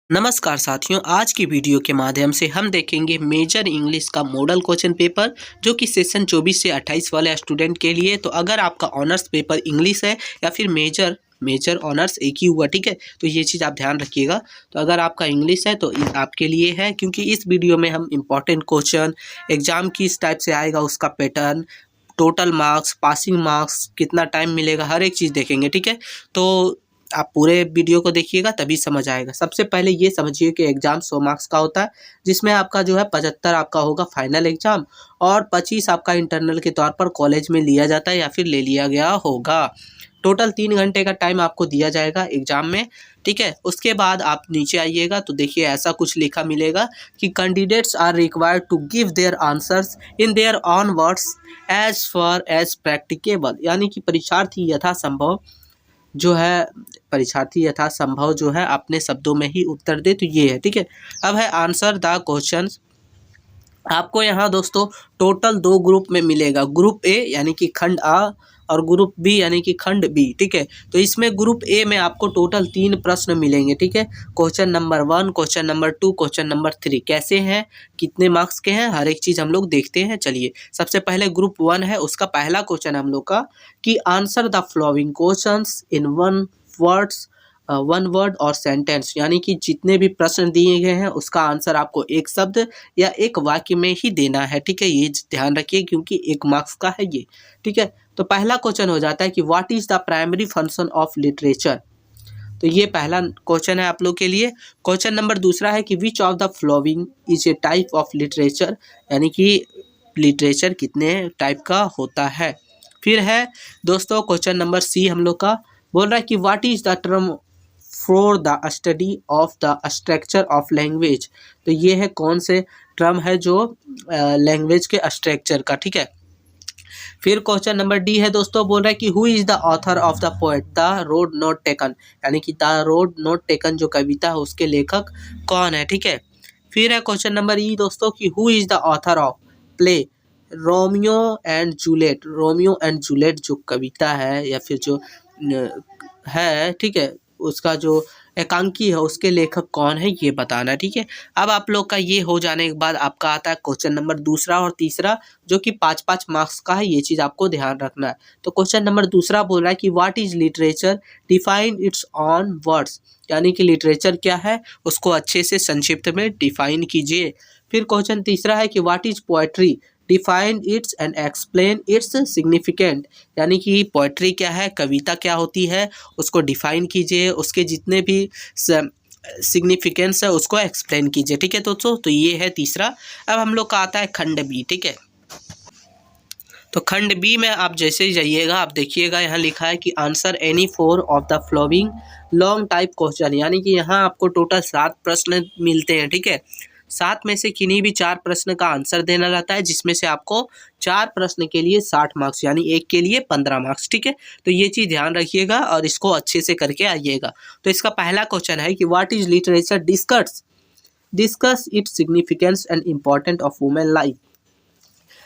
नमस्कार साथियों, आज की वीडियो के माध्यम से हम देखेंगे मेजर इंग्लिश का मॉडल क्वेश्चन पेपर जो कि सेशन 24 से 28 वाले स्टूडेंट के लिए। तो अगर आपका ऑनर्स पेपर इंग्लिश है या फिर मेजर ऑनर्स एक ही हुआ, ठीक है, तो ये चीज़ आप ध्यान रखिएगा। तो अगर आपका इंग्लिश है तो आपके लिए है, क्योंकि इस वीडियो में हम इंपॉर्टेंट क्वेश्चन एग्जाम किस टाइप से आएगा, उसका pattern, total marks, passing marks, कितना टाइम मिलेगा, हर एक चीज़ देखेंगे, ठीक है। तो आप पूरे वीडियो को देखिएगा तभी समझ आएगा। सबसे पहले ये समझिए कि एग्जाम 100 मार्क्स का होता है, जिसमें आपका जो है 75 आपका होगा फाइनल एग्जाम और 25 आपका इंटरनल के तौर पर कॉलेज में लिया जाता है या फिर ले लिया गया होगा। टोटल 3 घंटे का टाइम आपको दिया जाएगा एग्जाम में, ठीक है। उसके बाद आप नीचे आइएगा तो देखिए ऐसा कुछ लिखा मिलेगा कि candidates are required to give their answers in their own words as far as practicable, यानी कि परीक्षार्थी यथासंभव जो है अपने शब्दों में ही उत्तर दे। तो ये है, ठीक है। अब है आंसर द क्वेश्चंस। आपको यहाँ दोस्तों टोटल 2 ग्रुप में मिलेगा, ग्रुप ए यानी कि खंड आ और ग्रुप बी यानी कि खंड बी, ठीक है। तो इसमें ग्रुप ए में आपको टोटल 3 प्रश्न मिलेंगे, ठीक है। Question number 1, question number 2, question number 3 कैसे हैं, कितने मार्क्स के हैं, हर एक चीज़ हम लोग देखते हैं। चलिए सबसे पहले ग्रुप 1 है, उसका पहला क्वेश्चन हम लोग का कि answer the following questions in one word और सेंटेंस, यानी कि जितने भी प्रश्न दिए गए हैं उसका आंसर आपको एक शब्द या एक वाक्य में ही देना है, ठीक है। ये ध्यान रखिए क्योंकि 1 मार्क्स का है ये, ठीक है। तो पहला क्वेश्चन हो जाता है कि what is the primary function of literature. तो ये पहला क्वेश्चन है आप लोग के लिए। क्वेश्चन नंबर दूसरा है कि which of the following is a type of literature, यानी कि लिटरेचर कितने टाइप का होता है। फिर है दोस्तों क्वेश्चन नंबर सी हम लोग का, बोल रहा है कि what is the term for the study of the structure of language. तो ये है कौन से टर्म है जो लैंग्वेज के स्ट्रक्चर का, ठीक है। फिर क्वेश्चन नंबर डी है दोस्तों, बोल रहा है कि who is the author of the poet the road not taken, यानी कि द रोड नॉट टेकन जो कविता है उसके लेखक कौन है, ठीक है। फिर है क्वेश्चन नंबर ई दोस्तों कि who is the author of play Romeo and Juliet जो कविता है या फिर जो है, ठीक है, उसका जो एकांकी है उसके लेखक कौन है ये बताना, ठीक है। अब आप लोग का ये हो जाने के बाद आपका आता है क्वेश्चन नंबर दूसरा और तीसरा जो कि 5-5 मार्क्स का है, ये चीज़ आपको ध्यान रखना है। तो क्वेश्चन नंबर दूसरा बोल रहा है कि what is literature, define it's on words, यानी कि लिटरेचर क्या है उसको अच्छे से संक्षिप्त में डिफाइन कीजिए। फिर क्वेश्चन तीसरा है कि what is poetry, define it's and explain it's significant, यानी कि पोएट्री क्या है, कविता क्या होती है, उसको डिफाइन कीजिए, उसके जितने भी सिग्निफिकेंस है उसको एक्सप्लेन कीजिए, ठीक है दोस्तों। तो ये है तीसरा। अब हम लोग का आता है खंड बी, ठीक है। तो खंड बी में आप जैसे ही जाइएगा आप देखिएगा यहाँ लिखा है कि answer any 4 of the flowing long type question, यानी कि यहाँ आपको टोटल 7 प्रश्न मिलते हैं, ठीक है। 7 में से किन्हीं भी 4 प्रश्न का आंसर देना रहता है, जिसमें से आपको 4 प्रश्न के लिए 60 मार्क्स यानी एक के लिए 15 मार्क्स, ठीक है। तो ये चीज़ ध्यान रखिएगा और इसको अच्छे से करके आइएगा। तो इसका पहला क्वेश्चन है कि what is literature, discuss its significance and important of women life.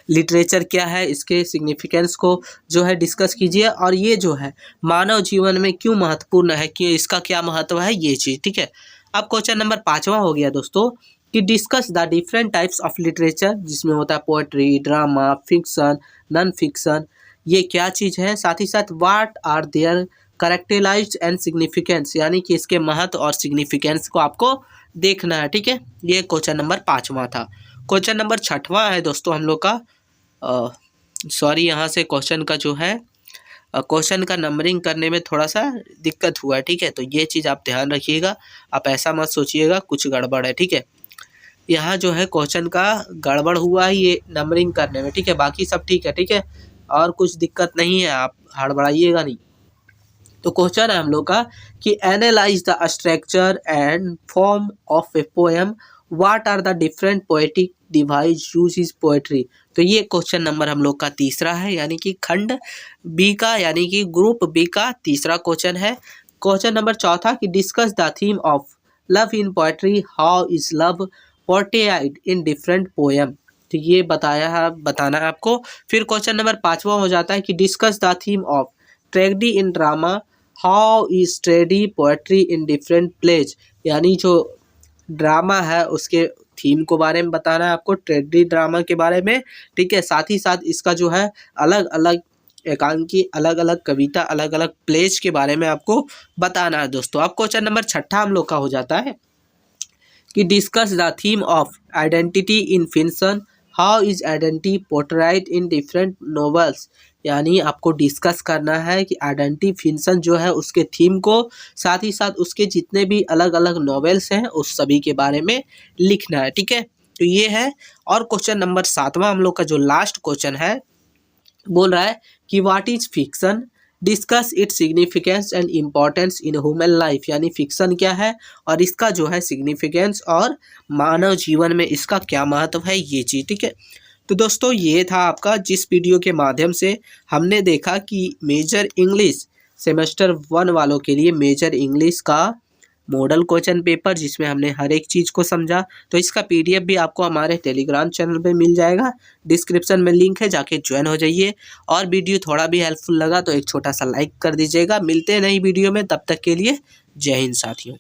Literature क्या है, इसके सिग्निफिकेंस को जो है डिस्कस कीजिए और ये जो है मानव जीवन में क्यों महत्वपूर्ण है, कि इसका क्या महत्व है, ये चीज़, ठीक है। अब क्वेश्चन नंबर 5वां हो गया दोस्तों कि discuss the different types of literature, जिसमें होता है poetry, drama, fiction, non fiction, ये क्या चीज़ है। साथ ही साथ what are their characterized and significance, यानी कि इसके महत्व और सिग्निफिकेंस को आपको देखना है, ठीक है। ये क्वेश्चन नंबर 5वां था। क्वेश्चन नंबर 6वां है दोस्तों हम लोग का, सॉरी यहाँ से क्वेश्चन का जो है क्वेश्चन का नंबरिंग करने में थोड़ा सा दिक्कत हुआ है, ठीक है। तो ये चीज़ आप ध्यान रखिएगा, आप ऐसा मत सोचिएगा कुछ गड़बड़ है, ठीक है। यहाँ जो है क्वेश्चन का गड़बड़ हुआ है ये नंबरिंग करने में, ठीक है। बाकी सब ठीक है, ठीक है, और कुछ दिक्कत नहीं है, आप हड़बड़ाइएगा नहीं। तो क्वेश्चन है हम लोग का कि analyse the structure and form of a poem, what are the different poetic device use is poetry. तो ये क्वेश्चन नंबर हम लोग का तीसरा है, यानी कि खंड बी का यानी कि ग्रुप बी का तीसरा क्वेश्चन है। क्वेश्चन नंबर चौथा कि discuss the theme of love in poetry, how is love portrayed in different poem. तो ये बताना है आपको। फिर क्वेश्चन नंबर 5वां हो जाता है कि discuss the theme of tragedy in drama, how is tragedy poetry in different plays, यानी जो ड्रामा है उसके थीम को बारे में बताना है आपको, ट्रेजेडी ड्रामा के बारे में, ठीक है। साथ ही साथ इसका जो है अलग अलग एकांकी, अलग अलग कविता, अलग अलग प्लेज के बारे में आपको बताना है दोस्तों। अब क्वेश्चन नंबर 6 हम लोग का हो जाता है कि discuss the theme of identity in fiction, how is identity portrayed in different novels. यानी आपको डिस्कस करना है कि आइडेंटिटी फिक्शन जो है उसके थीम को, साथ ही साथ उसके जितने भी अलग अलग नॉवेल्स हैं उस सभी के बारे में लिखना है, ठीक है। तो ये है। और क्वेश्चन नंबर 7 हम लोग का जो लास्ट क्वेश्चन है बोल रहा है कि what is fiction, discuss its significance and importance in human life. यानी फिक्शन क्या है और इसका जो है सिग्निफिकेंस और मानव जीवन में इसका क्या महत्व है, ये चीज़, ठीक है। तो दोस्तों ये था आपका, जिस वीडियो के माध्यम से हमने देखा कि मेजर इंग्लिश सेमेस्टर 1 वालों के लिए मेजर इंग्लिश का मॉडल क्वेश्चन पेपर, जिसमें हमने हर एक चीज़ को समझा। तो इसका पीडीएफ भी आपको हमारे टेलीग्राम चैनल पे मिल जाएगा, डिस्क्रिप्शन में लिंक है, जाके ज्वाइन हो जाइए। और वीडियो थोड़ा भी हेल्पफुल लगा तो एक छोटा सा लाइक कर दीजिएगा। मिलते हैं नई वीडियो में, तब तक के लिए जय हिंद साथियों।